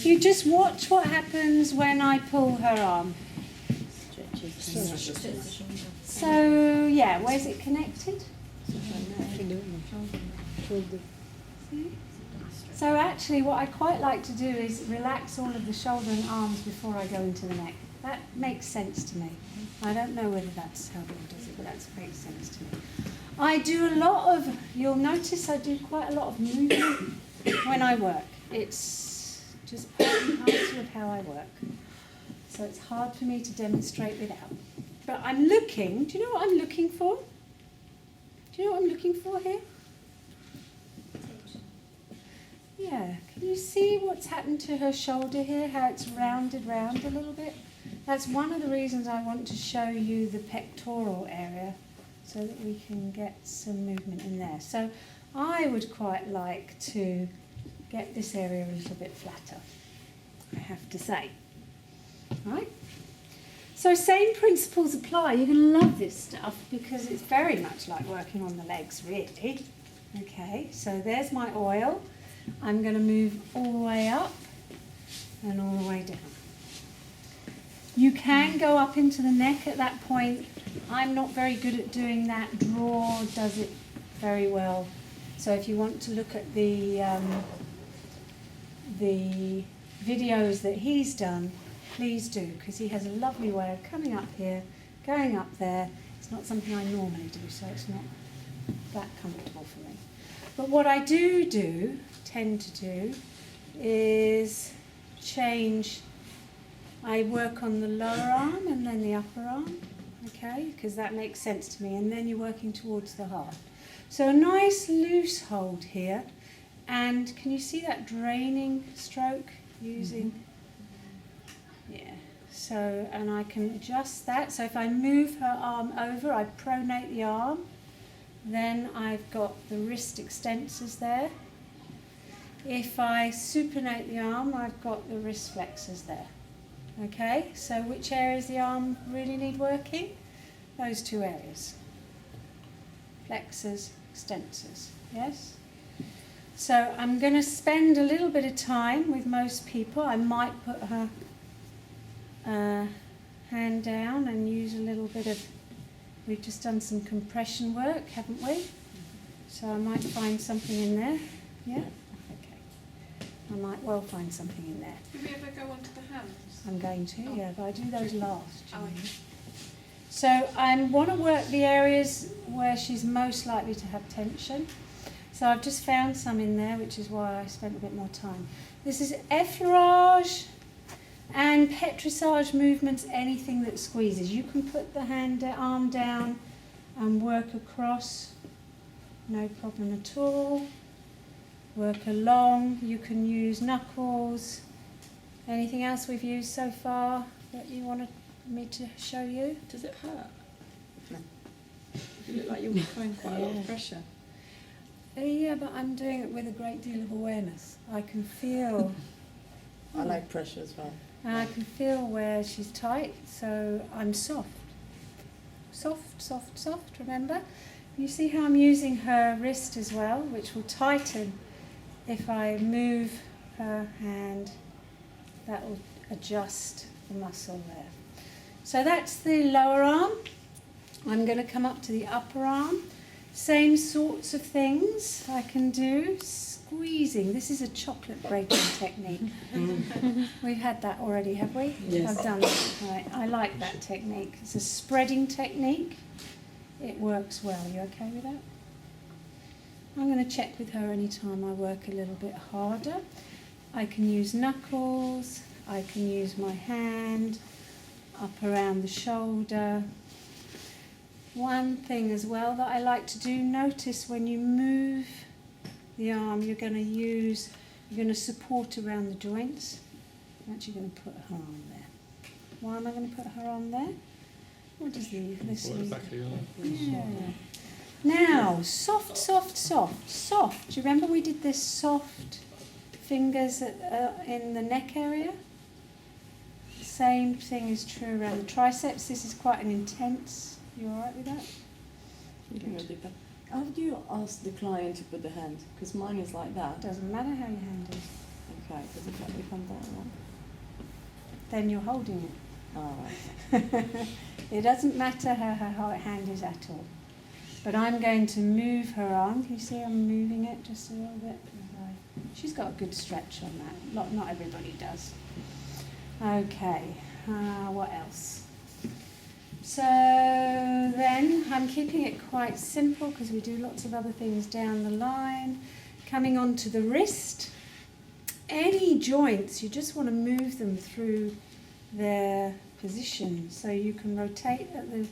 You just watch what happens when I pull her arm. So, yeah, where's it connected? See? So actually what I quite like to do is relax all of the shoulder and arms before I go into the neck. That makes sense to me. I don't know whether that's how Bill does it, but that makes sense to me. I do a lot of, you'll notice I do quite a lot of movement when I work. It's just part and parcel of how I work. So it's hard for me to demonstrate without. But I'm looking, do you know what I'm looking for? Do you know what I'm looking for here? Yeah, can you see what's happened to her shoulder here, how it's rounded round a little bit? That's one of the reasons I want to show you the pectoral area so that we can get some movement in there. So I would quite like to get this area a little bit flatter, I have to say. Right? So same principles apply. You're going to love this stuff because it's very much like working on the legs, really. Okay, so there's my oil. I'm going to move all the way up and all the way down. You can go up into the neck at that point. I'm not very good at doing that. Draw does it very well. So if you want to look at the videos that he's done, please do, because he has a lovely way of coming up here, going up there. It's not something I normally do, so it's not that comfortable for me. But what I tend to do, is change. I work on the lower arm and then the upper arm, okay, because that makes sense to me, and then you're working towards the heart. So a nice loose hold here, and can you see that draining stroke using, yeah, so, and I can adjust that. So if I move her arm over, I pronate the arm, then I've got the wrist extensors there. If I supinate the arm, I've got the wrist flexors there. Okay, so which areas of the arm really need working? Those two areas. Flexors, extensors, yes? So I'm going to spend a little bit of time with most people. I might put her hand down and use a little bit of, we've just done some compression work, haven't we? So I might find something in there, yeah? I might well find something in there. Did we ever go onto the hands? I'm going to, yeah, but I do those last. Oh. So I want to work the areas where she's most likely to have tension. So I've just found some in there, which is why I spent a bit more time. This is effleurage and petrissage movements, anything that squeezes. You can put the arm down and work across, no problem at all. Work along, you can use knuckles. Anything else we've used so far that you wanted me to show you? Does it hurt? No. You look like you're applying quite a lot of pressure. Yeah, but I'm doing it with a great deal of awareness. I can feel... I like pressure as well. I can feel where she's tight, so I'm soft. Soft, soft, soft, remember? You see how I'm using her wrist as well, which will tighten. If I move her hand, that will adjust the muscle there. So that's the lower arm. I'm going to come up to the upper arm. Same sorts of things I can do. Squeezing. This is a chocolate breaking technique. We've had that already, have we? Yes. I've done it. Right. I like that technique. It's a spreading technique. It works well. You okay with that? I'm going to check with her anytime I work a little bit harder. I can use knuckles, I can use my hand, up around the shoulder. One thing as well that I like to do, notice when you move the arm, you're going to support around the joints. I'm actually going to put her on there. Why am I going to put her on there? What does this leave? Yeah. Now, soft, soft, soft, soft. Do you remember we did this soft fingers in the neck area? Same thing is true around the triceps. This is quite an intense. You all right with that? You can go deeper. How do you ask the client to put the hand? Because mine is like that. Doesn't matter how your hand is. Okay, does it let me come down? Then you're holding it. All right. It doesn't matter how her hand is at all. But I'm going to move her arm. Can you see I'm moving it just a little bit? She's got a good stretch on that. Not everybody does. Okay, what else? So then I'm keeping it quite simple because we do lots of other things down the line. Coming on to the wrist. Any joints, you just want to move them through their position. So you can rotate at the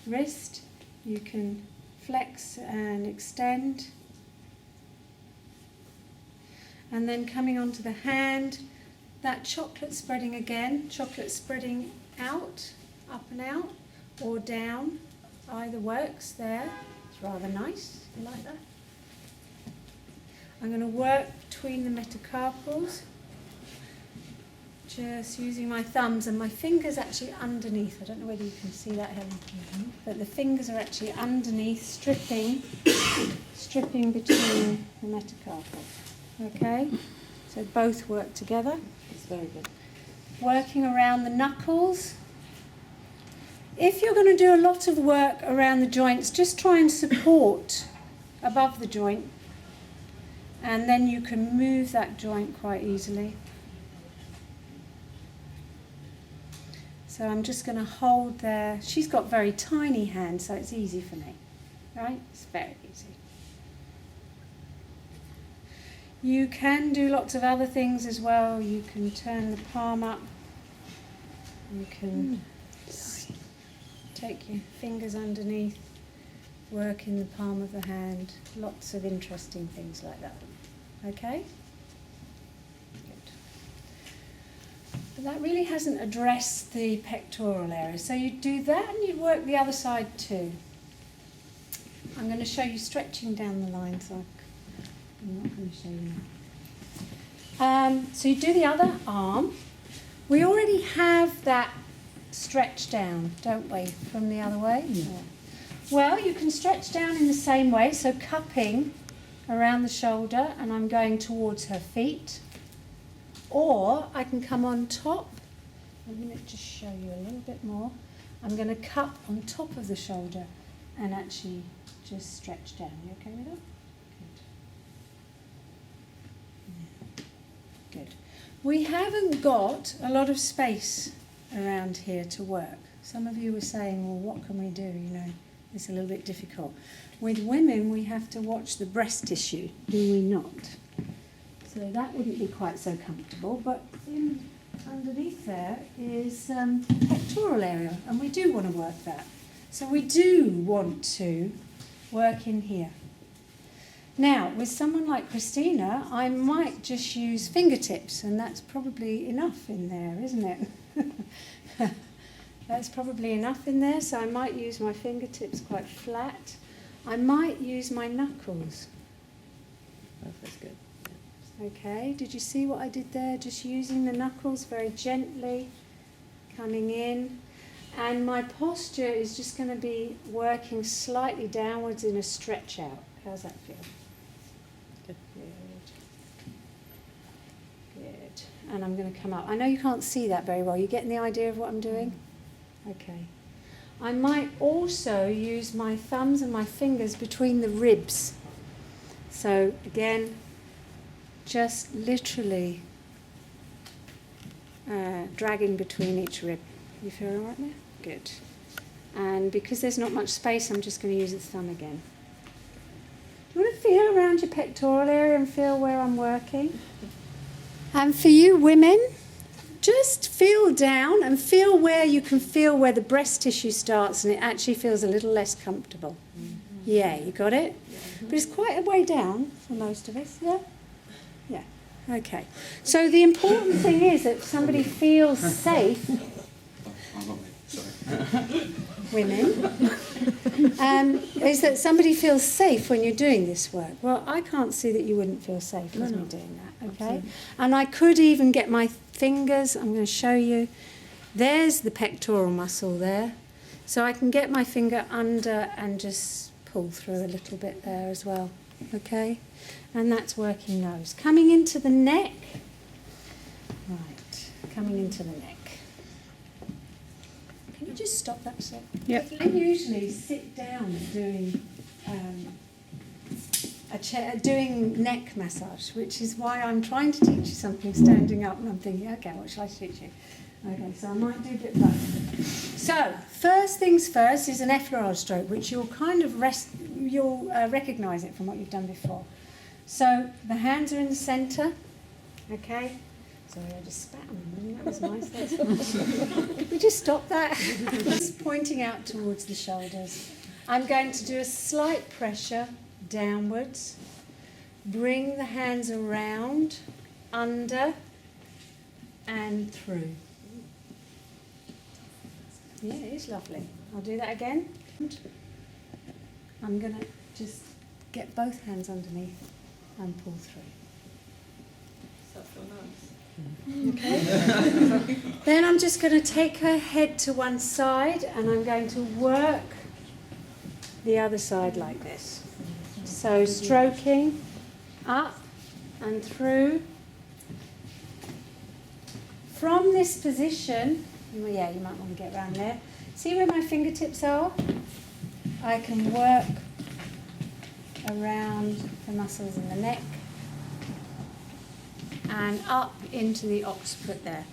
wrist, you can flex and extend. And then coming onto the hand, that chocolate spreading again, chocolate spreading out, up and out, or down, either works there. It's rather nice, I like that. I'm going to work between the metacarpals, just using my thumbs, and my fingers actually underneath. I don't know whether you can see that, Helen, but the fingers are actually underneath, stripping between the metacarpals. Okay, so both work together. It's very good. Working around the knuckles. If you're going to do a lot of work around the joints, just try and support above the joint, and then you can move that joint quite easily. So I'm just going to hold there. She's got very tiny hands, so it's easy for me, right? It's very easy. You can do lots of other things as well. You can turn the palm up. You can take your fingers underneath, work in the palm of the hand. Lots of interesting things like that. Okay? Good. But that really hasn't addressed the pectoral area. So you do that and you work the other side too. I'm going to show you stretching down the line, so I'm not going to show you now. So you do the other arm. We already have that stretch down, don't we, from the other way? Yeah. Well, you can stretch down in the same way, so cupping around the shoulder, and I'm going towards her feet. Or I can come on top. I'm going to just show you a little bit more. I'm going to cup on top of the shoulder and actually just stretch down. You okay with that? Good. Yeah. Good. We haven't got a lot of space around here to work. Some of you were saying, well, what can we do? You know, it's a little bit difficult. With women, we have to watch the breast tissue, do we not? So that wouldn't be quite so comfortable, but underneath there is pectoral area, and we do want to work that. So we do want to work in here. Now, with someone like Christina, I might just use fingertips, and that's probably enough in there, isn't it? That's probably enough in there, so I might use my fingertips quite flat. I might use my knuckles. That's good. Okay, did you see what I did there? Just using the knuckles very gently, coming in. And my posture is just going to be working slightly downwards in a stretch out. How's that feel? Good. Good. And I'm going to come up. I know you can't see that very well. You getting the idea of what I'm doing? Okay. I might also use my thumbs and my fingers between the ribs. So again, just literally dragging between each rib. You feel all right there? Good. And because there's not much space, I'm just going to use the thumb again. Do you want to feel around your pectoral area and feel where I'm working? And for you women, just feel down and feel where you can feel where the breast tissue starts and it actually feels a little less comfortable. Mm-hmm. Yeah, you got it? Mm-hmm. But it's quite a way down for most of us, yeah? Yeah, okay. So the important thing is that somebody feels safe. Women, is that somebody feels safe when you're doing this work. Well, I can't see that you wouldn't feel safe with me doing that, okay? Absolutely. And I could even get my fingers, I'm going to show you, there's the pectoral muscle there, so I can get my finger under and just pull through a little bit there as well, okay? And that's working nose. Coming into the neck, Right, coming into the neck. Can you just stop that a sec? Yep. I usually sit down doing doing neck massage, which is why I'm trying to teach you something standing up, and I'm thinking, okay, what shall I teach you? Okay, so I might do a bit of both. So, first things first is an effleurage stroke, which you'll kind of recognise it from what you've done before. So, the hands are in the centre, okay? Sorry, I just spat on them. That was nice. Did we just stop that? Just pointing out towards the shoulders. I'm going to do a slight pressure downwards. Bring the hands around, under, and through. Yeah, it is lovely. I'll do that again. I'm going to just get both hands underneath and pull through. Does that feel nice? Okay. Then I'm just going to take her head to one side and I'm going to work the other side like this. So stroking up and through. From this position, yeah, you might want to get around there. See where my fingertips are? I can work around the muscles in the neck and up into the occiput there.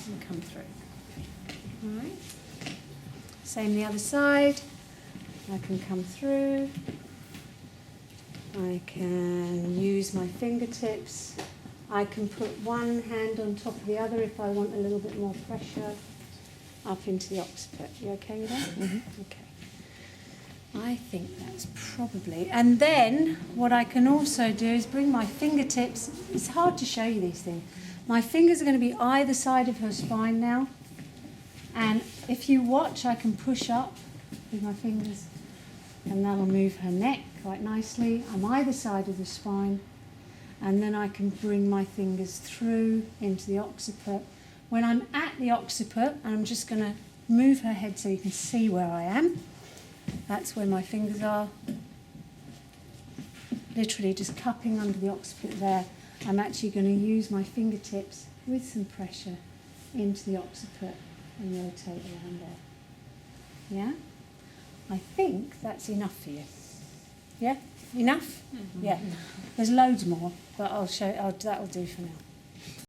And come through. All right. Same the other side. I can come through. I can use my fingertips. I can put one hand on top of the other if I want a little bit more pressure up into the occiput. You okay with that? Mm-hmm. Okay. I think that's probably... And then what I can also do is bring my fingertips... It's hard to show you these things. My fingers are going to be either side of her spine now. And if you watch, I can push up with my fingers and that'll move her neck quite nicely. I'm either side of the spine. And then I can bring my fingers through into the occiput. When I'm at the occiput, I'm just going to move her head so you can see where I am. That's where my fingers are. Literally just cupping under the occiput there. I'm actually going to use my fingertips with some pressure into the occiput and rotate around there. Yeah? I think that's enough for you. Yeah? Enough? Mm-hmm. Yeah. There's loads more, but that'll do for now.